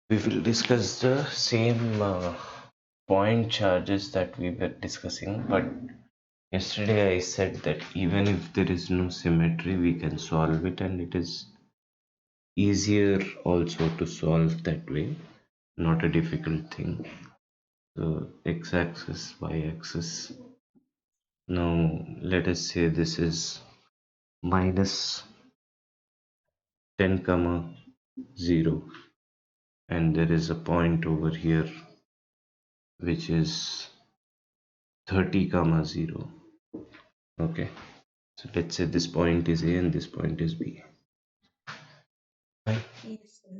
We will discuss the same point charges that we were discussing, but yesterday I said that even if there is no symmetry, we can solve it, and it is easier also to solve that way, not a difficult thing. So x-axis, y-axis. Now let us say this is minus 10 comma 0, and there is a point over here which is 30 comma 0. Okay, so let's say this point is A and this point is B. Right? Yes, sir.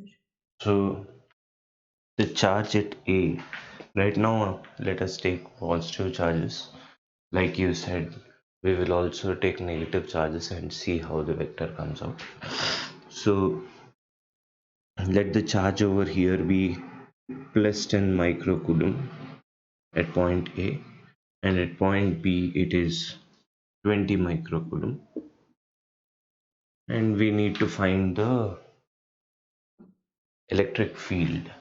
So the charge at A, right now, let us take positive charges. Like you said, we will also take negative charges and see how the vector comes out. So let the charge over here be plus 10 microcoulomb at point A, and at point B it is 20 microcoulomb, and we need to find the electric field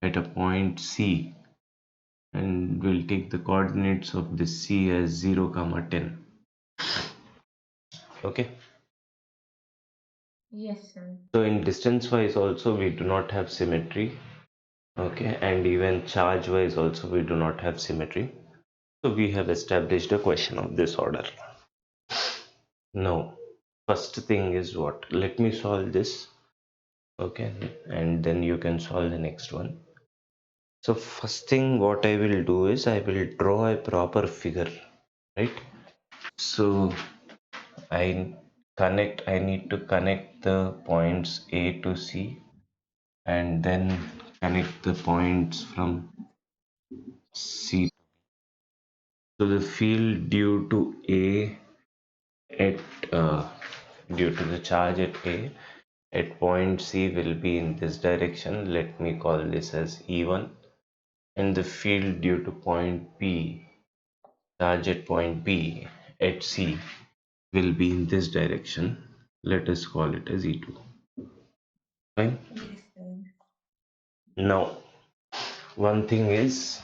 at a point C, and we'll take the coordinates of this C as 0 comma 10. Okay, Yes, sir. so in distance wise also we do not have symmetry. Okay, and even charge wise also we do not have symmetry, so we have established a question of this order. Now first thing is what, let me solve this. Okay, and then you can solve the next one. So first thing what I will do is I will draw a proper figure, right? So I need to connect the points A to C, and then connect the points from C. So the field due to A at due to the charge at A at point C will be in this direction. Let me call this as E1, and the field due to point B, charge at point B at C, will be in this direction. Let us call it as E2. Fine. Yes, sir. Now, one thing is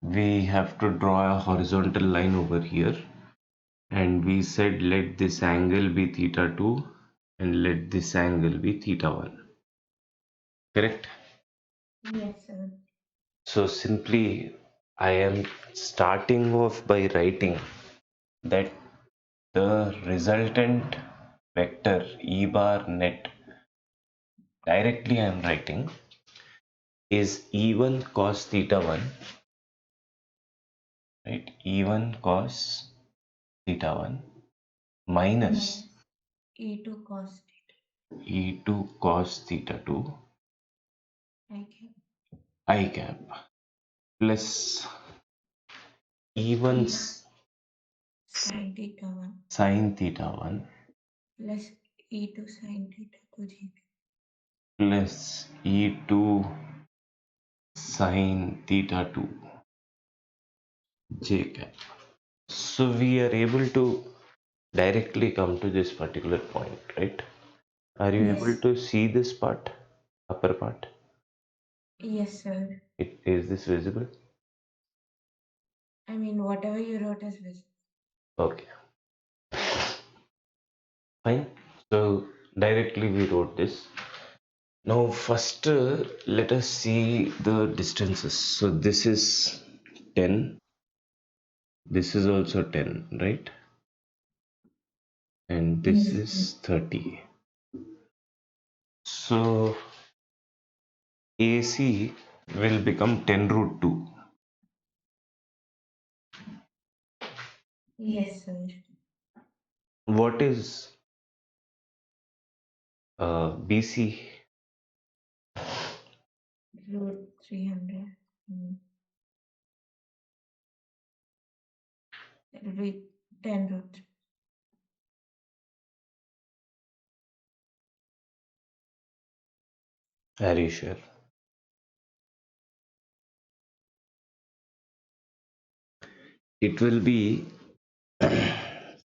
we have to draw a horizontal line over here, and we said let this angle be theta 2 and let this angle be theta 1. Correct? Yes, sir. So simply I am starting off by writing that the resultant vector E bar net, directly I am writing, is E1 cos theta 1, right? E1 cos theta 1 minus Minus E2 cos E2 cos theta 2 I can I cap plus E1 E sin theta 1 sin theta 1 plus E2 sin theta 2 G. plus E2 sin theta 2 j cap. So we are able to directly come to this particular point, right? Are you able Yes. to see this part, upper part? Yes, sir. Is this visible? I mean, whatever you wrote is visible. Okay, fine. So directly we wrote this. Now first let us see the distances. So this is 10, this is also 10, right? And this Yes, is 30. So AC will become 10 root 2. yes, sir. What is BC? Root 300. It'll be 10 root. Are you sure? It will be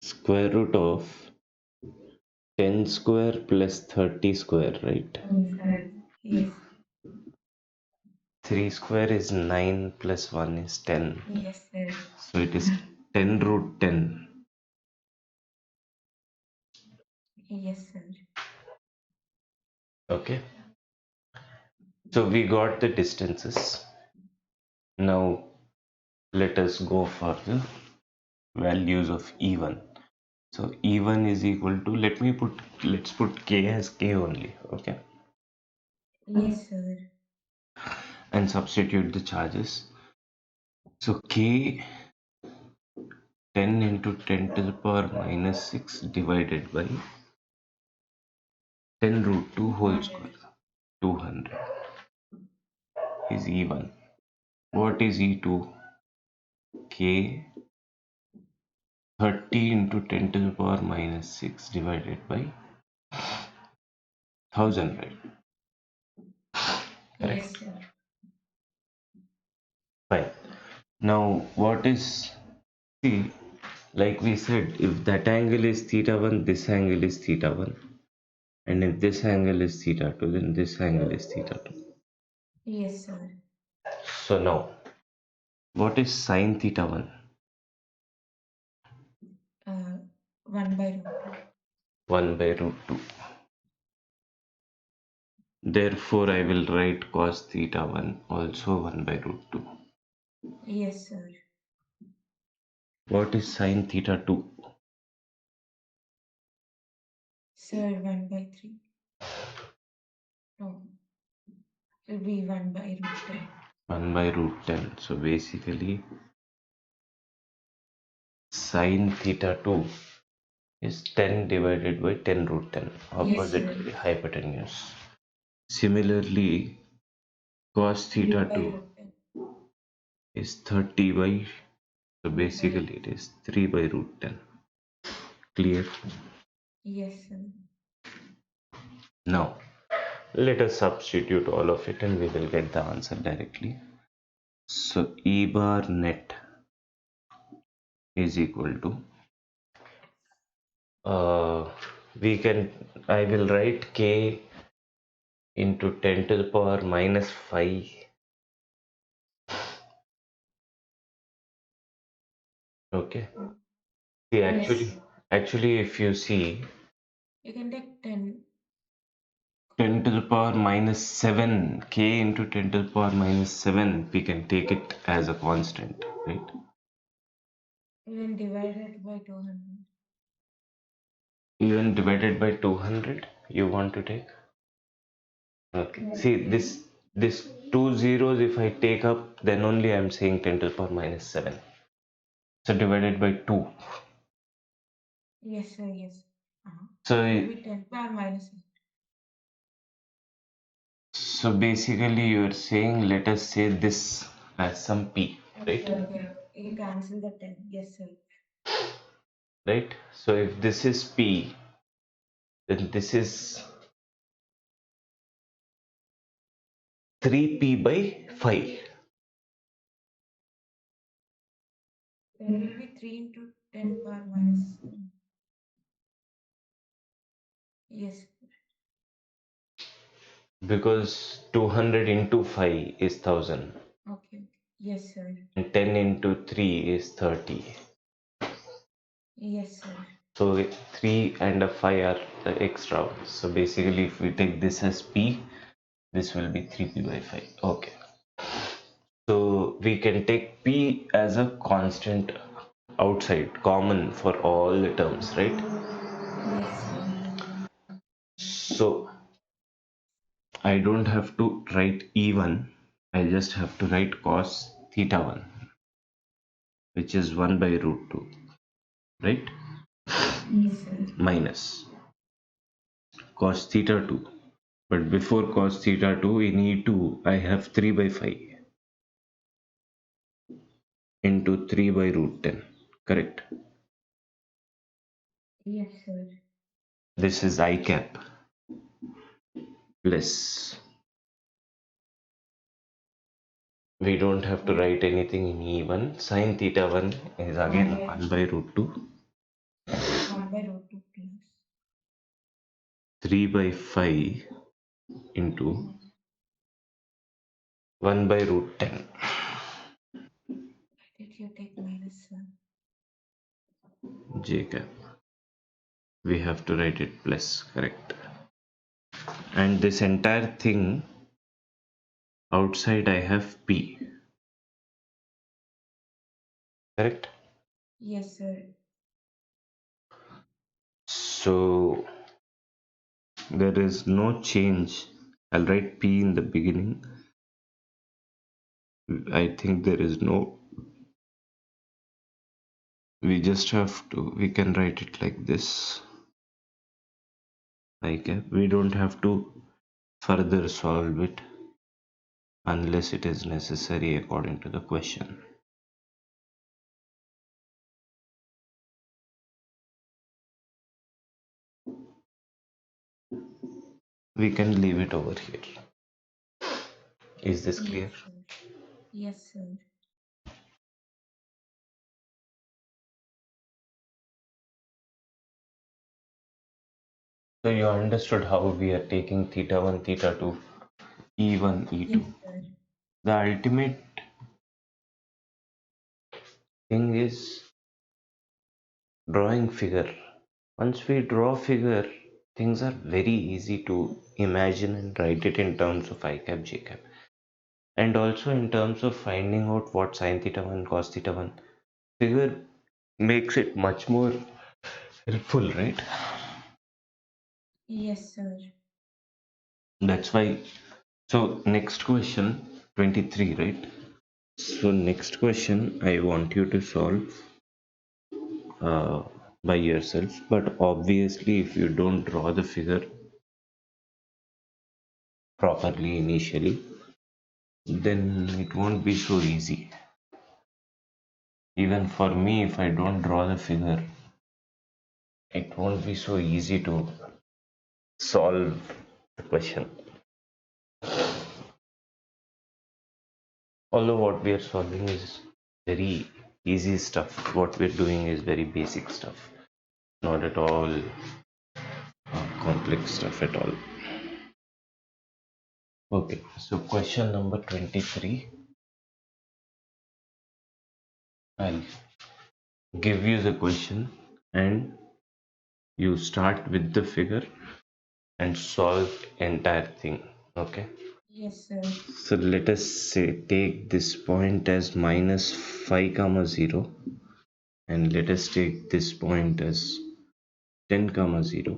square root of 10 square plus 30 square, right? Yes. 3 square is 9 plus 1 is 10. Yes, sir. So it is 10 root 10. Yes, sir. Okay. So we got the distances. Now let us go for the values of E1. So E1 is equal to, let's put K as K only. Okay. Yes, sir. And substitute the charges. So K 10 into 10 to the power minus 6 divided by 10 root 2 whole 200. square. 200 is E1. What is E2? K 30 into 10 to the power minus 6 divided by 1000, right? Yes, Correct. sir. Fine. Now, what is, see, like we said, if that angle is theta 1, this angle is theta 1. And if this angle is theta 2, then this angle is theta 2. Yes, sir. So now, what is sine theta 1? Uh, 1 by root 2. 1 by root 2. Therefore, I will write cos theta 1 also 1 by root 2. Yes, sir. What is sine theta 2? Sir, 1 by 3. No, it will be 1 by root 10. 1 by root 10. So basically, sine theta 2 is 10 divided by 10 root 10, Yes, opposite sir. hypotenuse. Similarly, cos 3 theta by 2 root 10. is 30 by, so 3 by root. basically it is 3 by root 10. Clear? Yes, sir. Now, let us substitute all of it and we will get the answer directly. So, E bar net is equal to, uh, I will write K into 10 to the power minus 5. Okay. See, Yes. actually, if you see, You can take 10. 10 to the power minus 7, K into 10 to the power minus 7, we can take it as a constant, right? Even divided by 200. Even divided by 200, you want to take? Okay. See, Yeah. this two zeros, if I take up, then only I'm saying 10 to the power minus 7. So divided by 2. Yes, sir. Yes. It will So, be 10 power minus 8. so basically you're saying, let us say this as some P, right? Okay, okay, okay. You cancel the 10. Yes, sir. Right? So if this is P, then this is 3P by 5. Then it will be 3 into 10 power minus 7. Yes. Because 200 into 5 is 1000 Okay, okay. Yes, sir. and 10 into 3 is 30. Yes, sir. So 3 and a 5 are the extra ones. So basically, if we take this as P, this will be 3P by 5. Okay. So we can take P as a constant outside, common for all the terms, right? Yes, sir. So I don't have to write E1, I just have to write cos theta 1, which is 1 by root 2, right? Yes, sir. Minus cos theta 2. But before cos theta 2 in E2, I have 3 by 5 into 3 by root 10. Correct. Yes, sir. This is I cap plus. We don't have to write anything in E1. Sin theta 1 is 1 again by 1 by root 2. 1 by root 2 plus. 3 by 5 into 1 by root 10. Why did you take -1? J cap. We have to write it plus, correct. And this entire thing outside I have P, correct. Yes, sir. So there is no change. I'll write P in the beginning. I think there is no, we just have to, we can write it like this. I cap. We don't have to further solve it unless it is necessary according to the question. We can leave it over here. Is this clear? Yes, sir. Yes, sir. So you understood how we are taking theta 1, theta 2, E1, Yes, E2. sir. The ultimate thing is drawing figure. Once we draw figure, things are very easy to imagine and write it in terms of I cap, J cap. And also in terms of finding out what sine theta 1, cos theta 1. Figure makes it much more helpful, right? Yes, sir. That's why. So next question, 23, right? So next question I want you to solve uh, by yourself, but obviously if you don't draw the figure properly initially, then it won't be so easy. Even for me, if I don't draw the figure, it won't be so easy to solve the question. Although what we are solving is very easy stuff, what we're doing is very basic stuff, not at all complex stuff at all. Okay, so question number 23. I'll give you the question and you start with the figure and solve entire thing. Okay. Yes, sir. So let us say take this point as minus 5 comma 0 and let us take this point as 10 comma 0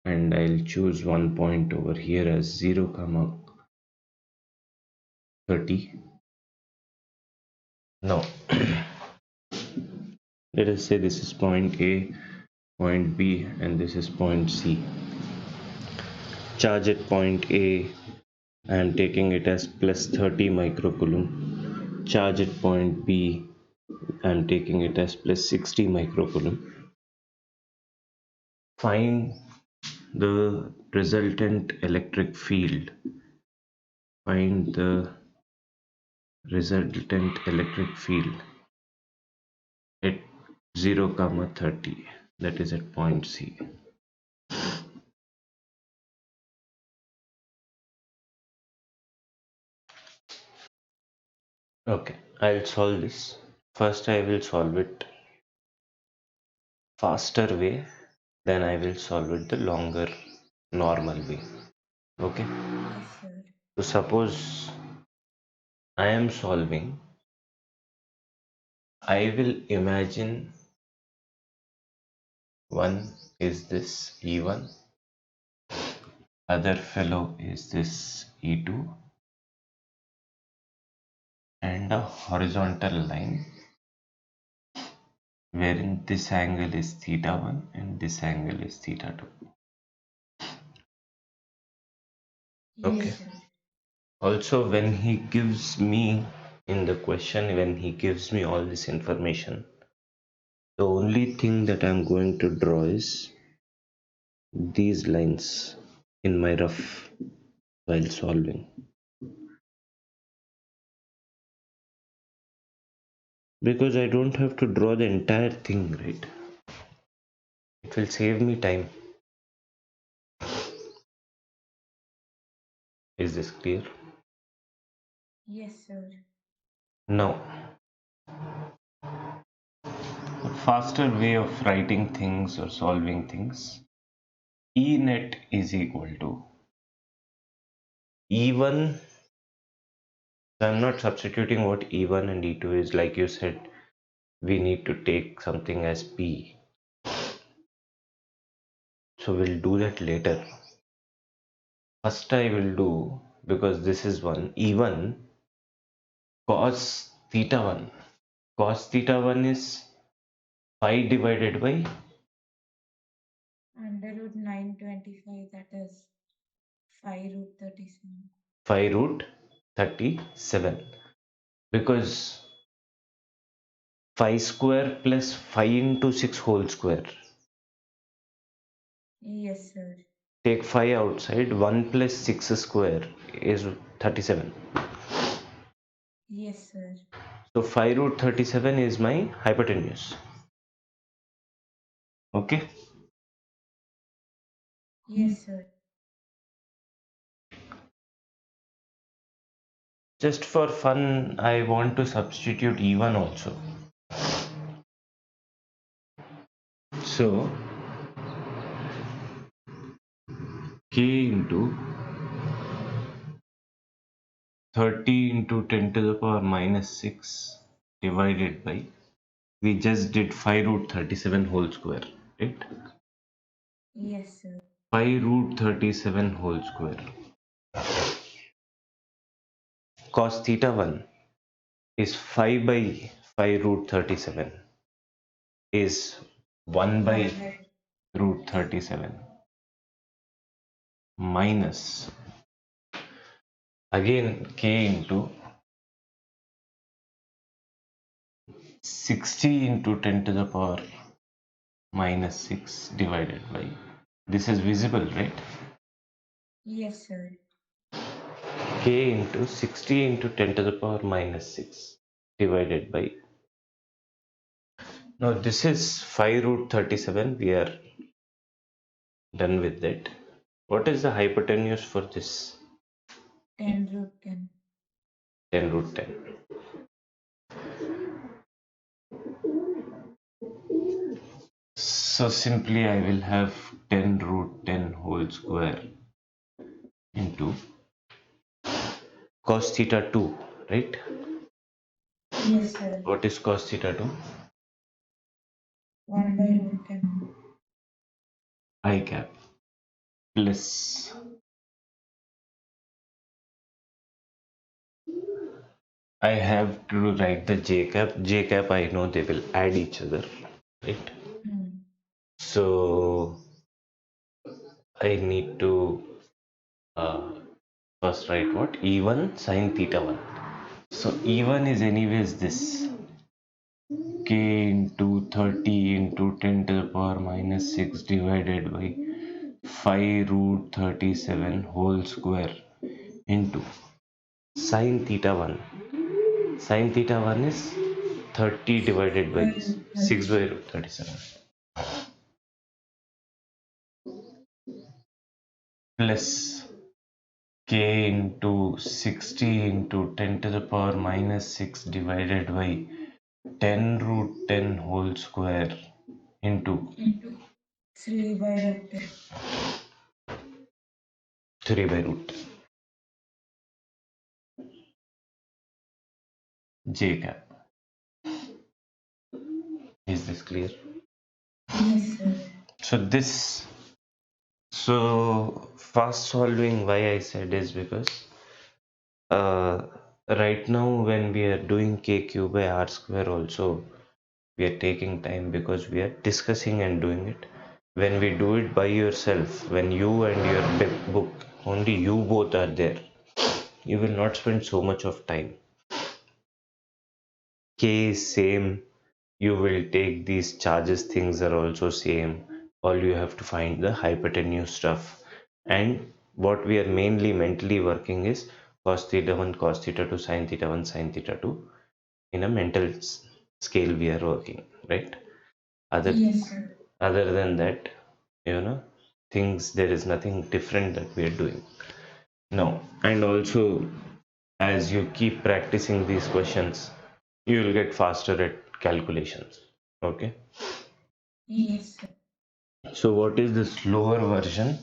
and I'll choose one point over here as 0 comma 30. Now let us say this is point A, point B and this is point C. Charge at point A, I am taking it as plus 30 microcoulomb. Charge at point B, I am taking it as plus 60 microcoulomb. Find the resultant electric field. Find the resultant electric field at 0 comma 30, that is at point C. Okay, I'll solve this. First I will solve it faster way, then I will solve it the longer normal way. Okay. Yes, sir. So suppose I am solving, I will imagine one is this E1, other fellow is this E2, and a horizontal line wherein this angle is theta 1 and this angle is theta 2. Okay. Yes, sir. Also, when he gives me in the question, when he gives me all this information, the only thing that I'm going to draw is these lines in my rough while solving. Because I don't have to draw the entire thing, right? It will save me time. Is this clear? Yes, sir. Now, a faster way of writing things or solving things, E net is equal to E1. So I'm not substituting what E1 and E2 is. Like you said, we need to take something as P. So we'll do that later. First I will do, because this is one, E1 cos theta 1. Cos theta 1 is pi divided by Under root 925, that is 5 root 37. phi root 37. Because phi square plus phi into 6 whole square. Yes, sir. Take phi outside, 1 plus 6 square is 37. Yes, sir. So phi root 37 is my hypotenuse. Okay. Yes, sir. Just for fun, I want to substitute E1 also. So K into 30 into 10 to the power minus 6 divided by, we just did phi root 37 whole square, right? Yes, sir. Pi root 37 whole square. Cos theta 1 is phi by phi root 37 is 1 by 1 by root 37 minus, again k into 60 into 10 to the power minus 6 divided by, this is visible, right? yes, sir. K into 60 into 10 to the power minus 6 divided by, now this is phi root 37, we are done with that. What is the hypotenuse for this? 10 root 10. 10 root 10. So simply I will have 10 root 10 whole square into cos theta 2, right? Yes, sir. What is cos theta 2? 1 by root 10. I cap plus, I have to write the j cap. J cap, I know they will add each other, right? Hmm. So I need to uh, first write what? E1 sine theta 1. So E1 is anyways this k into 30 into 10 to the power minus 6 divided by 5 root 37 whole square into sine theta 1. Sine theta 1 is 30 6 divided by by this, root 6 by 37. root 37 plus k into 60 into 10 to the power minus 6 divided by 10 root 10 whole square into Into 3 by root 10. 3 by root j cap. Is this clear? Yes, sir. So this, so fast solving, why I said is because uh, right now when we are doing kq by r square also, we are taking time because we are discussing and doing it. When we do it by yourself, when you and your book, only you both are there, you will not spend so much of time. K is same, you will take these charges, things are also same, all you have to find the hypotenuse stuff. And what we are mainly mentally working is cos theta 1 cos theta 2 sin theta 1 sin theta 2. In a mental scale we are working, right? other Yes, sir. other than that, you know, things, there is nothing different that we are doing. No. And also As you keep practicing these questions, you will get faster at calculations. Okay. Yes, sir. So what is the slower version?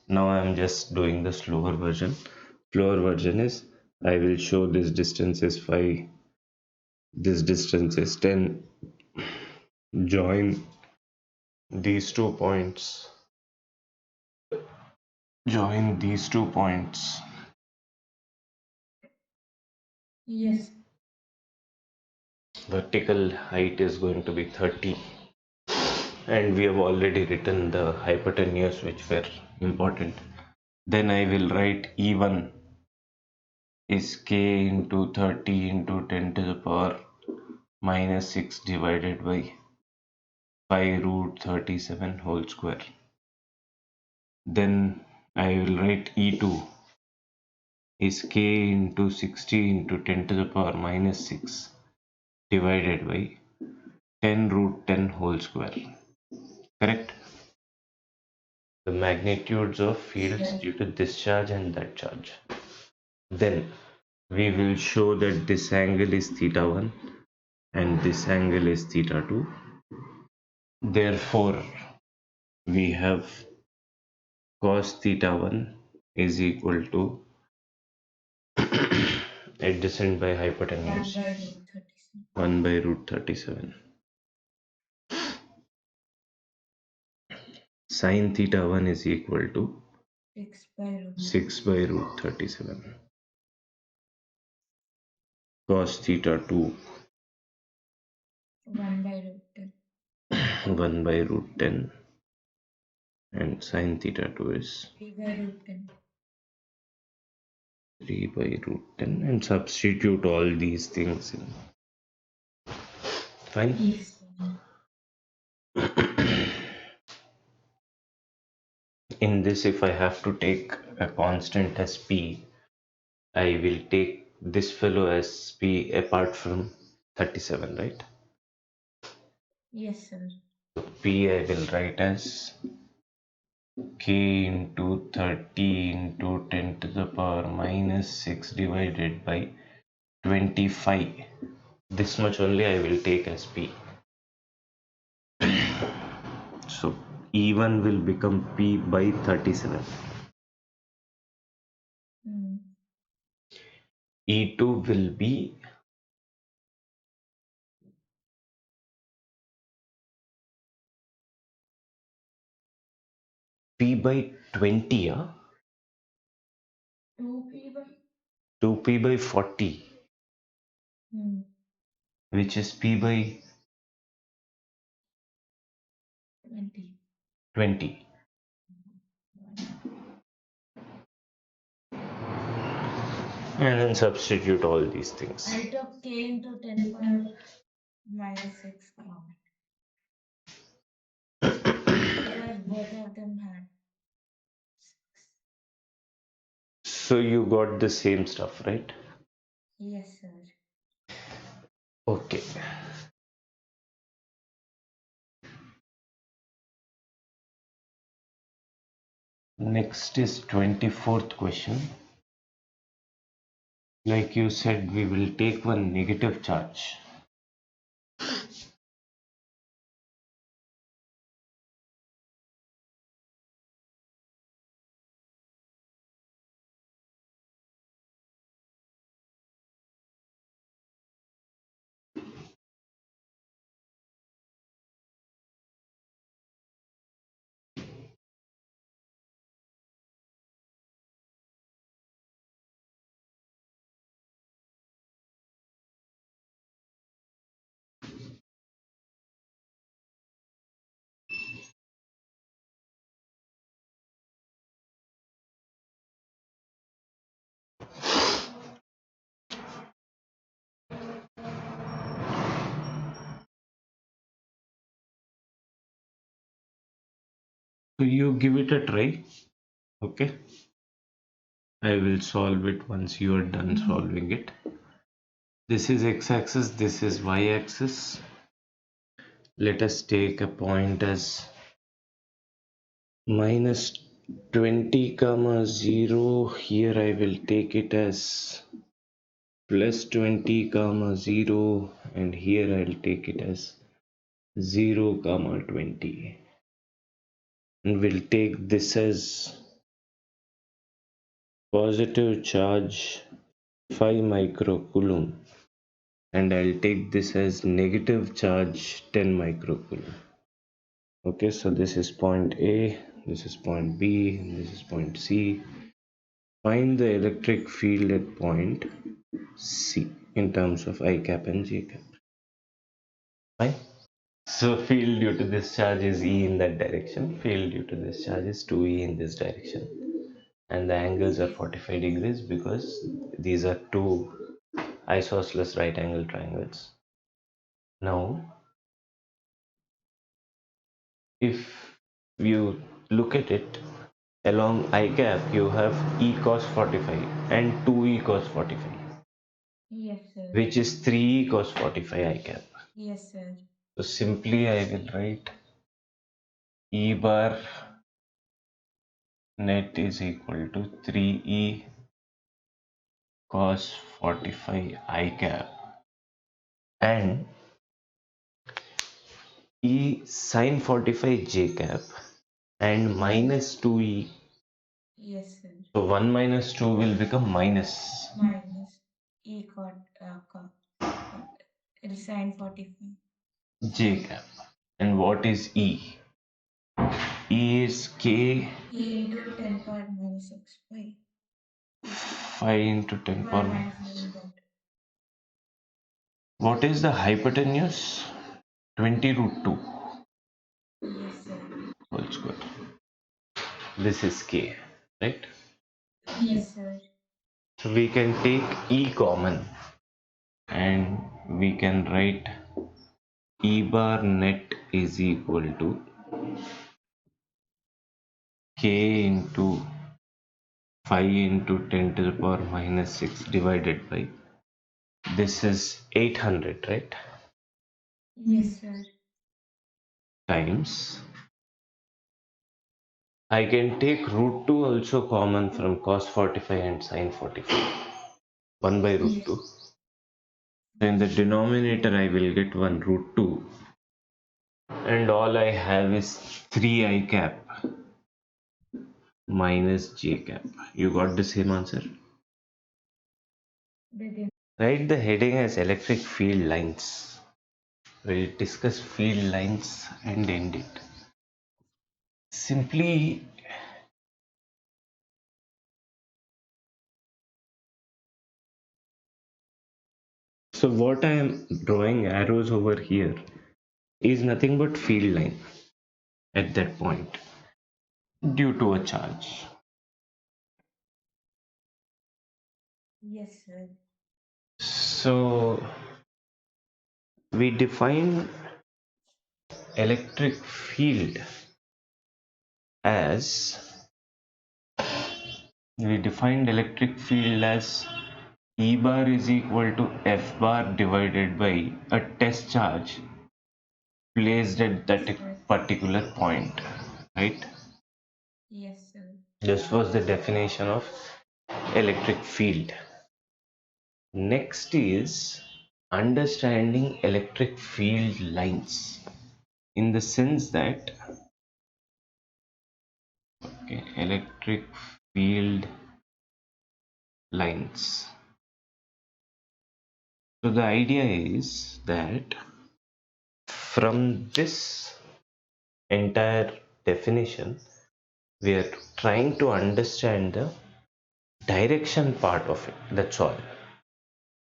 Now I am just doing the slower version. Slower version is, I will show this distance is 5, this distance is 10. Join these 2 points. Join these 2 points. Yes. Vertical height is going to be 30, and we have already written the hypotenuse which were important. Then I will write E1 is k into 30 into 10 to the power minus 6 divided by 5 root 37 whole square. Then I will write E2 is k into 60 into 10 to the power minus 6 divided by 10 root 10 whole square. Correct? The magnitudes of fields Sir. due to this charge and that charge. Then we will show that this angle is theta 1 and this angle is theta 2. Therefore, we have cos theta 1 is equal to adjacent by 1 hypotenuse by root 37. 1 by root 37. Sin theta 1 is equal to 6 by root 6 by root 37. Cos theta 2 1 by root 10. 1 by root 10, and sin theta 2 is 3 by root 10. 3 by root 10, and substitute all these things in. Fine. Yes, sir. In this, if I have to take a constant as p, I will take this fellow as p apart from 37, right? Yes, sir. So p I will write as k into 30 into 10 to the power minus 6 divided by 25. This much only I will take as p. So E1 will become p by 37. Mm. E2 will be p by 20, 2p by 2p by 40, mm. which is p by 20. 20. And then substitute all these things. I took k into 10 power minus 6 count because both of them had 6. So you got the same stuff, right? Yes, sir. Okay. Next is 24th question. Like you said, we will take one negative charge. So you give it a try. Okay. I will solve it once you are done solving it. This is x-axis, this is y-axis. Let us take a point as minus 20 comma 0. Here I will take it as plus 20 comma 0, and here I'll take it as 0 comma 20, and we'll take this as positive charge 5 microcoulomb, and I'll take this as negative charge 10 microcoulomb. Okay, so this is point A, this is point B, and this is point C. Find the electric field at point C in terms of I cap and J cap. Fine. So field due to this charge is E in that direction, field due to this charge is 2E in this direction. And the angles are 45 degrees because these are two isosceles right angle triangles. Now, if you look at it, along I cap you have E cos 45 and 2E cos 45, Yes, sir. which is 3E cos 45 I cap. Yes, sir. So simply I will write E bar net is equal to 3E cos 45 I cap and E sin 45 J cap and minus 2E. Yes, sir. So 1 minus 2 will become minus Minus E sine 45. J cap. And what is E? E is K E into 10 power minus 6 by 5 into 10 1 power. minus 11 dot. What is the hypotenuse? 20 root 2 Yes, sir. whole square. This is K, right? Yes, sir. So we can take E common and we can write E bar net is equal to K into 5 into 10 to the power minus 6 divided by, this is 800, right? Yes, sir. Times, I can take root 2 also common from cos 45 and sin 45, 1 by root 2. So in the denominator I will get 1 root 2 and all I have is 3 I cap minus J cap. You got the same answer? Write the heading as electric field lines. We'll discuss field lines and end it. Simply, so what I am drawing arrows over here is nothing but field line at that point due to a charge. Yes, sir. So we define electric field as we defined electric field as E bar is equal to F bar divided by a test charge placed at that particular point, right? Yes, sir. This was the definition of electric field. Next is understanding electric field lines in the sense that, okay, electric field lines. So the idea is that from this entire definition, we are trying to understand the direction part of it. That's all.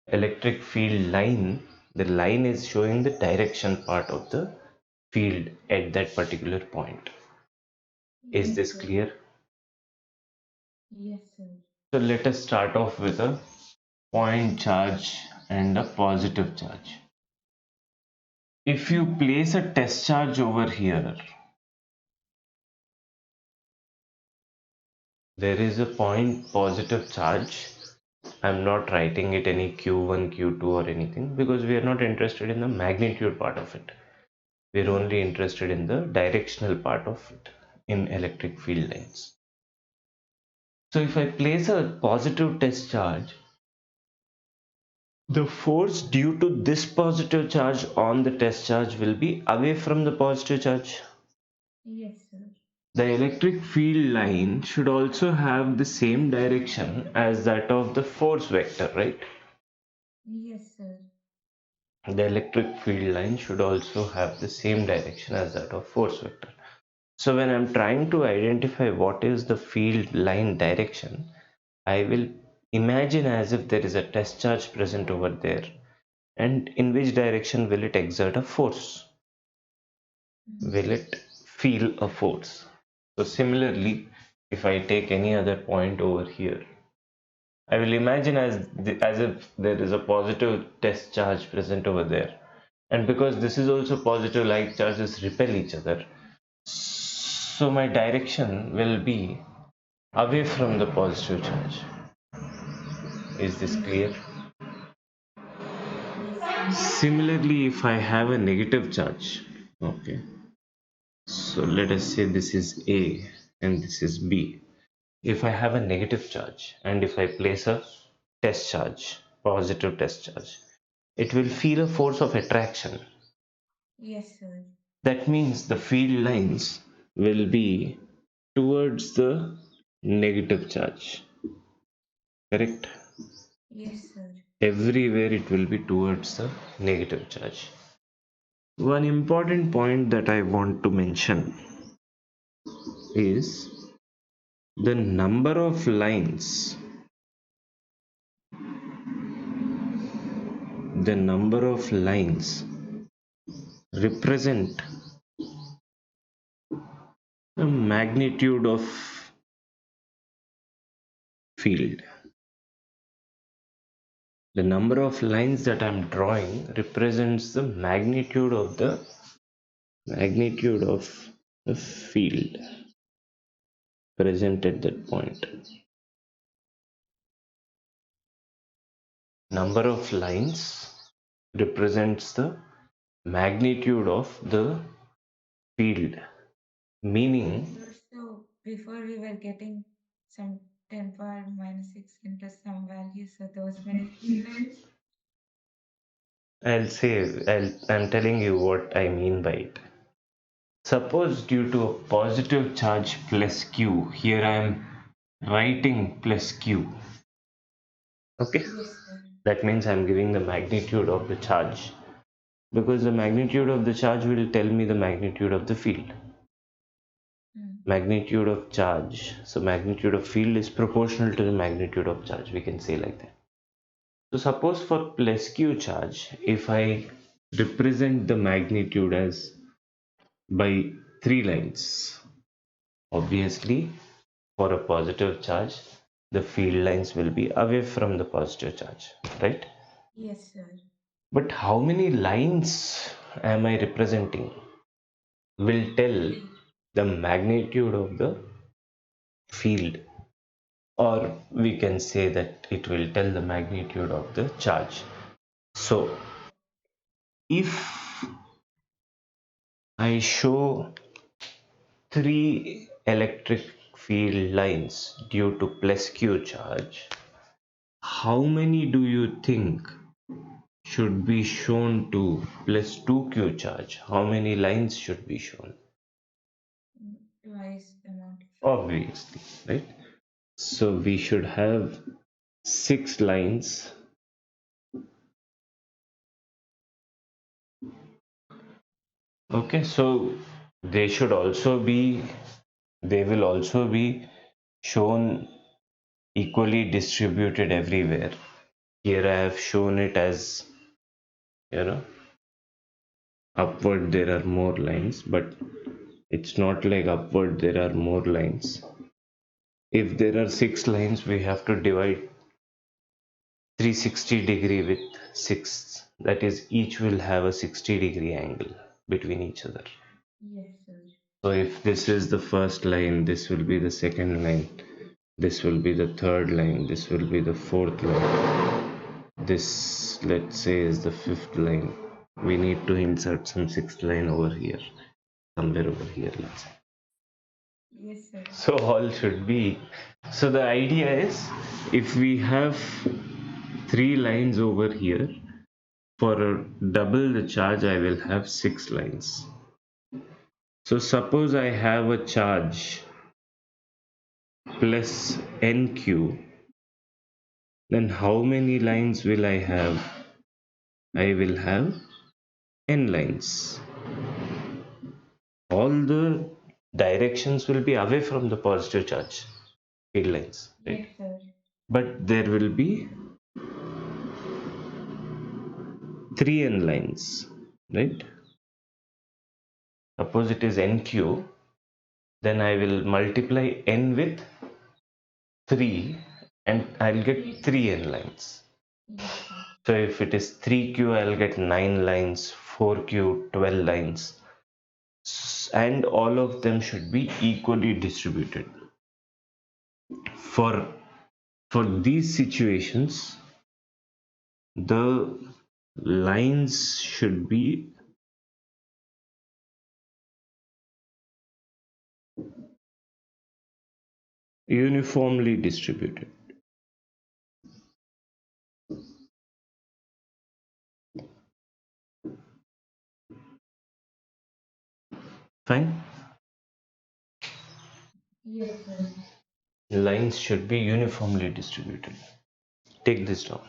Electric field line, the line is showing the direction part of the field at that particular point. Is this clear? Yes, sir. So let us start off with a point charge and a positive charge. If you place a test charge over here, there is a point positive charge. I'm not writing it any Q1, Q2 or anything because we are not interested in the magnitude part of it. We're only interested in the directional part of it in electric field lines. So if I place a positive test charge, The force due to this positive charge on the test charge will be away from the positive charge. Yes, sir. The electric field line should also have the same direction as that of the force vector, right? Yes, sir. The electric field line should also have the same direction as that of force vector. So when I'm trying to identify what is the field line direction, I will imagine as if there is a test charge present over there, and in which direction will it exert a force? Mm. Will it feel a force? So similarly, if I take any other point over here, I will imagine as if there is a positive test charge present over there. And because this is also positive, like charges repel each other. So my direction will be away from the positive charge. Is this Yes, clear? sir. Yes, sir. Similarly, if I have a negative charge, okay, so let us say this is A and this is B. If I have a negative charge and if I place a test charge, positive test charge, it will feel a force of attraction. Yes, sir. That means the field lines will be towards the negative charge, correct? Yes, sir. Everywhere it will be towards the negative charge. One important point that I want to mention is the number of lines. The number of lines represent the magnitude of field. The number of lines that I'm drawing represents the magnitude of the field present at that point. Number of lines represents the magnitude of the field, meaning Sir, so before we were getting some 10 power minus 6 into some values, so those many field lines. I'm telling you what I mean by it. Suppose due to a positive charge plus q, here I am writing plus q, okay? Yes, sir. That means I'm giving the magnitude of the charge, because the magnitude of the charge will tell me the magnitude of the field. Mm. Magnitude of charge, so magnitude of field is proportional to the magnitude of charge, we can say like that. So suppose for plus q charge, if I represent the magnitude as by 3 lines, obviously for a positive charge the field lines will be away from the positive charge, right? Yes, sir. But how many lines am I representing will tell Three. the magnitude of the field, or we can say that it will tell the magnitude of the charge. So if I show 3 electric field lines due to plus q charge, how many do you think should be shown to plus 2q charge? How many lines should be shown? Twice the amount. Obviously, right? So we should have 6 lines. Okay, so they should also be, they will also be shown equally distributed everywhere. Here I have shown it as, you know, upward there are more lines, but it's not like upward there are more lines. If there are 6 lines, we have to divide 360-degree with 6. That is, each will have a 60-degree angle between each other. Yes, sir. So if this is the first line, this will be the second line, this will be the third line, this will be the fourth line, this, let's say, is the fifth line. We need to insert some sixth line over here, somewhere over here, let's say. Yes, sir. So all should be. So the idea is, if we have 3 lines over here. For double the charge, I will have 6 lines. So suppose I have a charge plus NQ, then how many lines will I have? I will have N lines. All the directions will be away from the positive charge field lines, right? Yes, sir. But there will be 3 N lines, right? Suppose it is NQ, then I will multiply N with 3 and I'll get 3 N lines. Yes, sir. So if it is 3Q, I'll get 9 lines, 4Q, 12 lines, and all of them should be equally distributed. For these situations, the lines should be uniformly distributed. Fine? Yes, sir. Lines should be uniformly distributed. Take this down.